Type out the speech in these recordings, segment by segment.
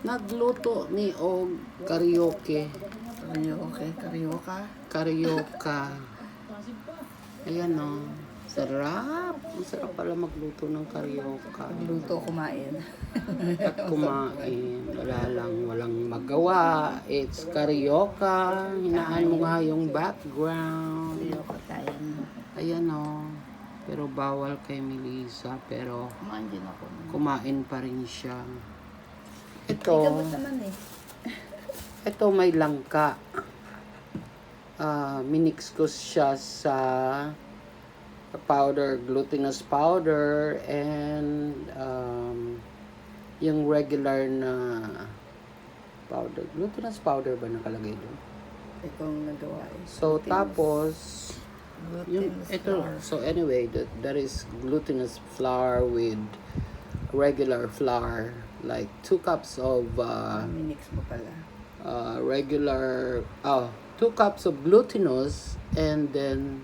Nagluto ni og karaoke. Karaoke. Ayan o. Sarap. Masarap pala magluto ng karaoke. Luto, kumain. At kumain. Walang magawa. It's karaoke. Hinaan mo nga yung background. Karaoke tayo. Ayan o. Pero bawal kay Melissa. Pero Kumain din ako. kumain pa rin siya. May Ito. gamot naman eh. Ito may langka. Minix ko siya sa powder, glutinous powder, and yung regular na powder. Glutinous powder ba nakalagay doon? Itong nagawa eh. So, tapos, yung, Glutinous ito, flour. so anyway, that is glutinous flour with regular flour. Like 2 cups of Minix mo pala. regular 2 cups of glutinous and then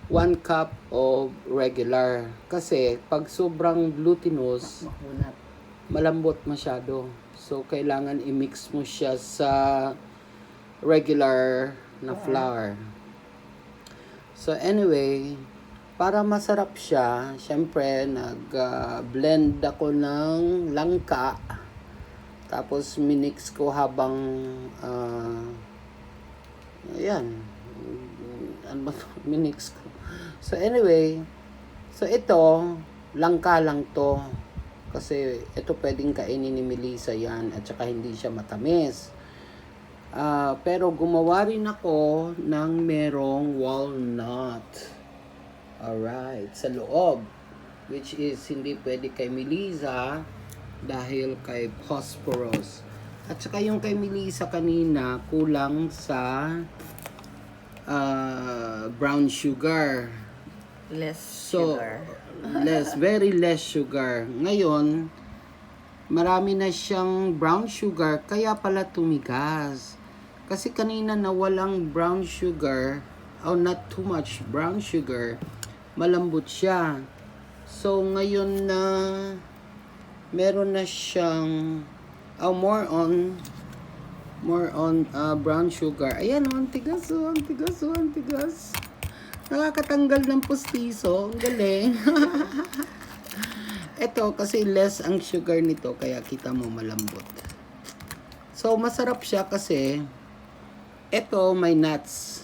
1 cup of regular. Kasi pag sobrang glutinous, Makunat. malambot masyado. So kailangan i-mix mo siya sa regular na flour. So anyway, para masarap siya, syempre nag-blend ako ng langka. Tapos minix ko habang ayan. Ano ba ito? Minix ko. So anyway, so ito, langka lang to. Kasi ito pwedeng kainin ni Melissa yan at saka hindi siya matamis. Pero gumawa rin ako ng merong walnut. Alright, sa loob. Which is hindi pwede kay Melissa dahil kay phosphorus. At saka yung kay Melissa kanina kulang sa brown sugar. Less So, sugar. very less sugar. Ngayon, marami na siyang brown sugar, kaya pala tumigas. Kasi kanina na walang brown sugar, not too much brown sugar, malambot siya. So, ngayon na meron na siyang more on brown sugar. Ayan, ang tigas. Nakakatanggal ng pustiso. Ang galing. Ito, kasi less ang sugar nito, kaya kita mo malambot. So, masarap siya kasi ito, may nuts.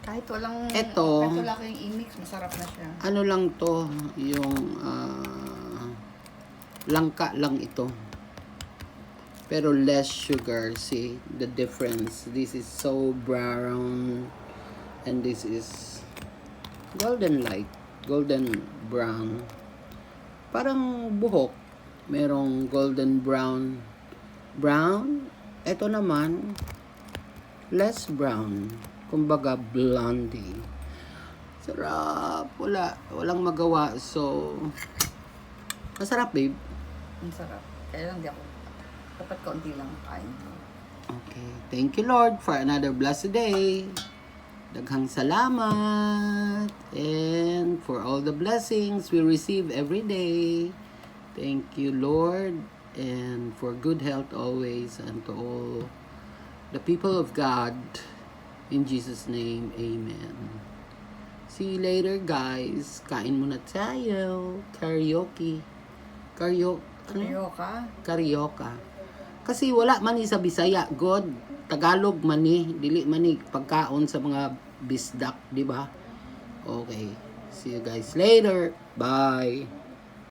Kahit walang, Ito, kahit wala kayong i-mix, masarap na siya. ano lang to, yung langka lang ito. Pero less sugar. See the difference. This is so brown and this is golden brown. Parang buhok. Merong golden brown. Ito naman less brown. Kumbaga blondie. Sarap. Walang magawa. So masarap, babe. Ang sarap. Kaya lang di ako. Dapat kaunti lang kain ko. Okay. Thank you, Lord, for another blessed day. Daghang salamat. And for all the blessings we receive every day. Thank you, Lord. And for good health always. And to all the people of God. In Jesus' name, amen. See you later, guys. Kain muna tayo. Karaoke. Karaoke. Kasi wala man ni sa Bisaya, God. Tagalog man ni, dili man ni pagkaon sa mga bisdak, di ba? Okay. See you guys later. Bye.